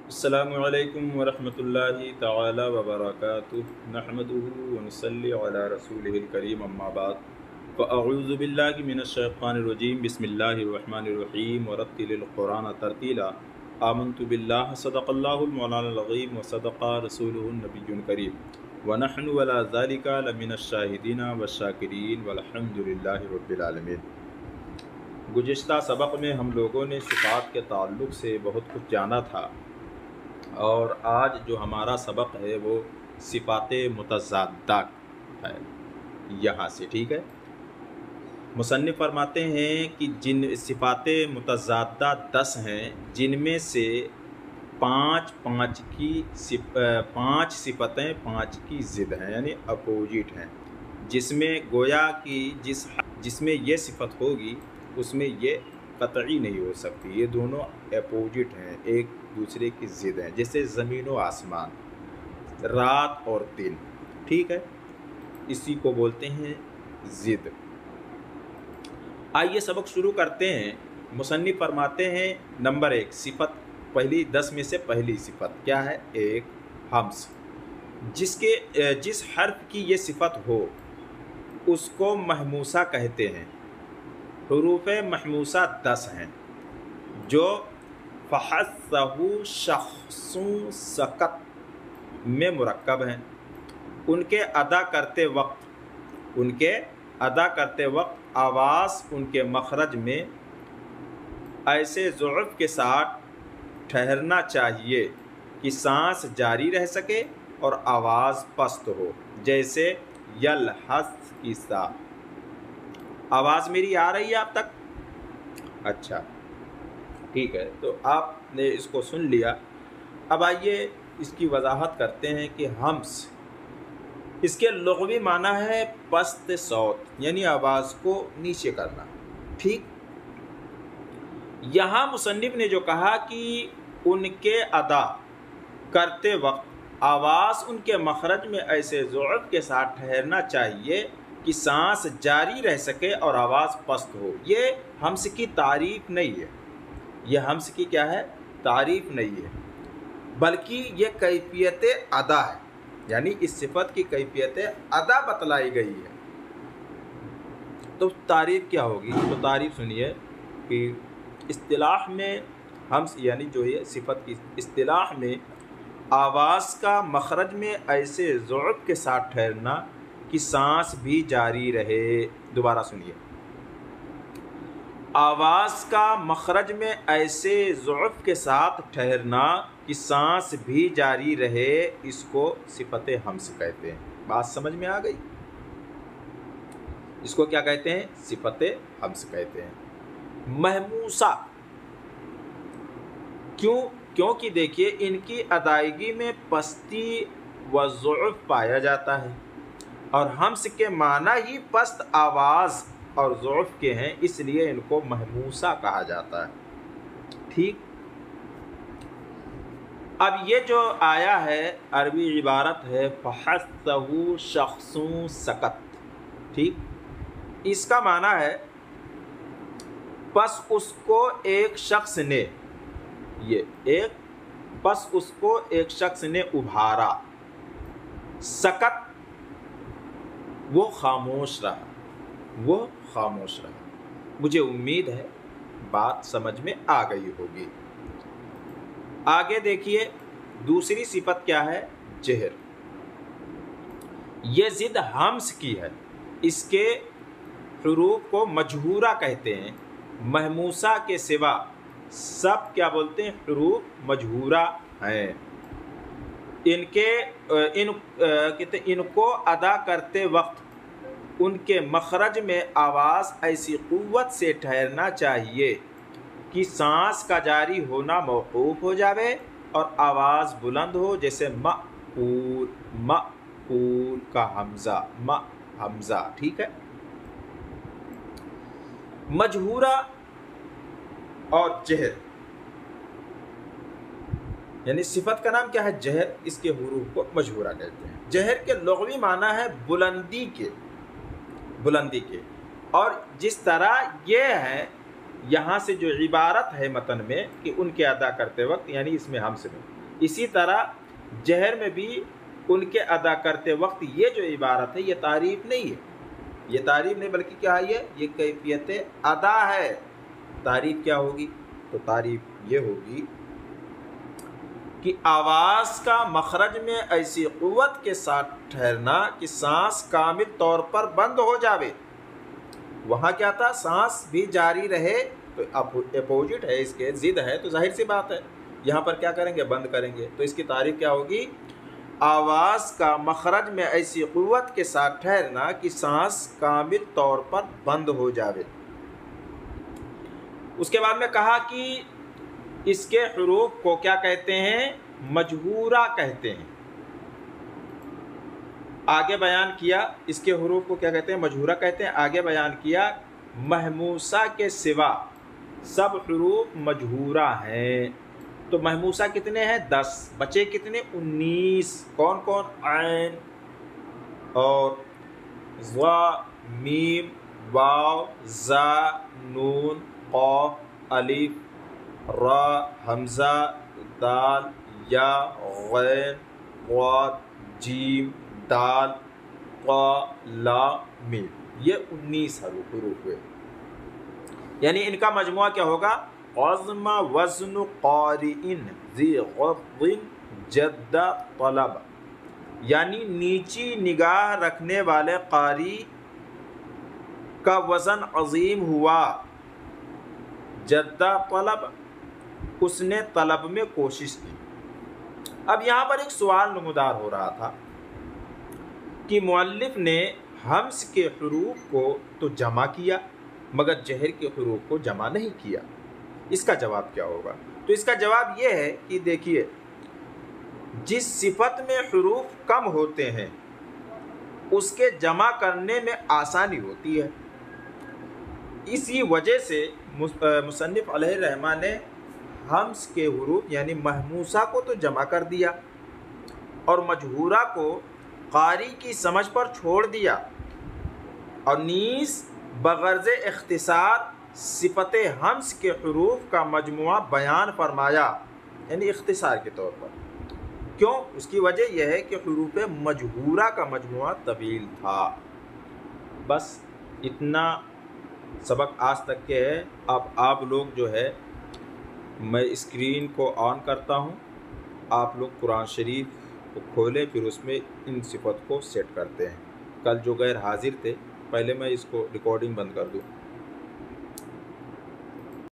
अस्सलामु अलैकुम वरहमतुल्लाहि तआला वबरकातुहु नहमदुहु व नुसल्ली अला रसूलिहिल करीम अम्मा बाद फ़अऊज़ु बिल्लाहि मिनश शैतानिर रजीम बिस्मिल्लाहिर रहमानिर रहीम वरत्तिलिल कुरान तरतीला आमन्तु बिल्लाहि सदक़ल्लाहुल मौलानाल अज़ीम व सदक़ा रसूलुहुन नबियुल करीम व नहनु अला ज़ालिका लमिनश शाहिदीन वश्शाकिरीन वल्हम्दुलिल्लाहि रब्बिल आलमीन। गुज़िश्ता सबक़ में हम लोगों ने सिफ़ात के ताल्लुक़ से बहुत कुछ जाना था और आज जो हमारा सबक है वो सिफ़ात मुतज़ादा है यहाँ से, ठीक है। मुसन्निफ़ फरमाते हैं कि जिन सिफ़ात मुतज़ादा 10 हैं, जिनमें से पाँच सिफ़तें 5 की ज़िद हैं, यानी अपोजिट हैं, जिसमें गोया कि जिसमें ये सिफ़त होगी उसमें ये कतई नहीं हो सकती। ये दोनों अपोजिट हैं, एक दूसरे की ज़िद हैं, जैसे ज़मीन व आसमान, रात और दिन, ठीक है। इसी को बोलते हैं ज़िद। आइए सबक शुरू करते हैं। मुसन्निफ़ फरमाते हैं नंबर 1 सिफ़त, पहली 10 में से पहली सिफ़त क्या है? एक हम्स, जिस हर्फ की ये सिफ़त हो उसको महमूसा कहते हैं। हुरूफ़ महमूसा 10 हैं जो फ़हस्सहु शख़्सुन सकत में मुरक्कब हैं। उनके अदा करते वक्त आवाज़ उनके मखरज में ऐसे ज़ुअफ़ के साथ ठहरना चाहिए कि सांस जारी रह सके और आवाज़ पस्त हो, जैसे यलहस की सा। आवाज़ मेरी आ रही है आप तक? अच्छा, ठीक है, तो आपने इसको सुन लिया। अब आइए इसकी वजाहत करते हैं कि हम्स, इसके लुग़वी माना है पस्त सौत, यानी आवाज़ को नीचे करना, ठीक। यहाँ मुसन्निफ़ ने जो कहा कि उनके अदा करते वक्त आवाज़ उनके मखरज में ऐसे ज़ुअफ़ के साथ ठहरना चाहिए कि सांस जारी रह सके और आवाज़ पस्त हो, ये हम्स की तारीफ़ नहीं है। ये हम्स की क्या है? तारीफ़ नहीं है, बल्कि ये कैफियत अदा है, यानी इस सिफ़त की कैफियत अदा बतलाई गई है। तो तारीफ़ क्या होगी? तो तारीफ़ सुनिए कि इस्तिलाह में हम्स यानी जो ये सिफ़त की इस्तिलाह में आवाज़ का मखरज में ऐसे ज़ुअफ़ के साथ ठहरना कि सांस भी जारी रहे। दोबारा सुनिए, आवाज़ का मखरज में ऐसे ज़ुअफ़ के साथ ठहरना कि सांस भी जारी रहे, इसको सिफ़त हम्स कहते हैं। बात समझ में आ गई? इसको क्या कहते हैं? सिफ़त हम्स कहते हैं। महमूसा क्योंकि देखिए इनकी अदायगी में पस्ती व ज़ुअफ़ पाया जाता है और हम्स के माना ही पस्त आवाज़ और ज़ुअफ़ के हैं, इसलिए इनको महमूसा कहा जाता है, ठीक। अब ये जो आया है अरबी इबारत है फ़हस्सहु शख़्सुन सकत, ठीक। इसका माना है बस उसको एक शख्स ने उभारा, सकत वो खामोश रहा। मुझे उम्मीद है बात समझ में आ गई होगी। आगे देखिए दूसरी सिफ़त क्या है? जहर। ये ज़िद हम्स की है। इसके हुरूफ को मजहूरा कहते हैं। महमूसा के सिवा सब क्या बोलते हैं? हुरूफ मजहूरा हैं। इनको अदा करते वक्त उनके मखरज में आवाज़ ऐसी क़ुव्वत से ठहरना चाहिए कि सांस का जारी होना मौक़ूफ़ हो जावे और आवाज़ बुलंद हो, जैसे मक़ूल का हमज़ा, ठीक है। मजहूरा और जहर, यानी सिफ़त का नाम क्या है? जहर। इसके हुरूफ को मजहूरा कहते हैं। जहर के लुग़वी माना है बुलंदी के, और जिस तरह ये है یہاں سے جو عبارت ہے متن میں کہ ان کے ادا کرتے وقت یعنی اس میں ہمس میں، اسی طرح جہر میں بھی ان کے ادا کرتے وقت یہ جو عبارت ہے یہ تعریف نہیں ہے، یہ تعریف نہیں بلکہ کیا ہے، یہ کیفیت ادا ہے۔ تعریف کیا ہوگی؟ تو تعریف یہ ہوگی کہ آواز کا مخرج میں ایسی قوت کے ساتھ ٹھہرنا کہ سانس کامل طور پر بند ہو جاوے۔ وہاں کیا تھا؟ سانس بھی جاری رہے، تو اپوزٹ ہے اس کے، ضد ہے، تو ظاہر سی بات ہے یہاں پر کیا کریں گے؟ بند کریں گے۔ تو اس کی تعریف کیا ہوگی؟ آواز کا مخرج میں ایسی قوت کے ساتھ ٹھہرنا کہ سانس کامل طور پر بند ہو جاوے۔ اس کے بعد میں کہا کہ اس کے حروف کو کیا کہتے ہیں؟ مجہورہ کہتے ہیں۔ آگے بیان کیا اس کے حروف کو کیا کہتے ہیں؟ مجہورہ کہتے ہیں۔ آگے بیان کیا محموسہ کے سوا سب حروف مجہورہ ہیں۔ تو محموسہ کتنے ہیں؟ 10، بچے کتنے؟ 19۔ کون کون؟ عین اور ضا، میم، واو، زا، نون، قاف، الف، را، حمزہ، دال، یا، غین، غاد، جیم، دال، قا، لا، میم۔ یہ 19 حروف ہوئے، یعنی ان کا مجموعہ کیا ہوگا؟ عظم وزن قارئ ذی غض جد طلب، یعنی نیچی نگاہ رکھنے والے قاری کا وزن عظیم ہوا، جد طلب، اس نے طلب میں کوشش کی۔ اب یہاں پر ایک سوال نمودار ہو رہا تھا کہ مؤلف نے ہمس کے حروف کو تو جمع کیا مگر جہر کے حروف کو جمع نہیں کیا، اس کا جواب کیا ہوگا؟ تو اس کا جواب یہ ہے کہ دیکھیے، جس صفت میں حروف کم ہوتے ہیں اس کے جمع کرنے میں آسانی ہوتی ہے، اسی وجہ سے مصنف علیہ الرحمہ نے ہمس کے حروف یعنی محموسہ کو تو جمع کر دیا اور مجہورہ کو قاری کی سمجھ پر چھوڑ دیا، اور نیز بغرض اختصار صفت ہمس کے حروف کا مجموعہ بیان فرمایا، یعنی اختصار کے طور پر۔ کیوں؟ اس کی وجہ یہ ہے کہ حروف مجہورہ کا مجموعہ طویل تھا۔ بس اتنا سبق آج تک کے ہے۔ اب آپ لوگ جو ہے، میں اسکرین کو آن کرتا ہوں، آپ لوگ قرآن شریف کو کھولیں، پھر اس میں ان صفت کو سیٹ کرتے ہیں۔ کل جو غیر حاضر تھے، پہلے میں اس کو ریکارڈنگ بند کر دوں۔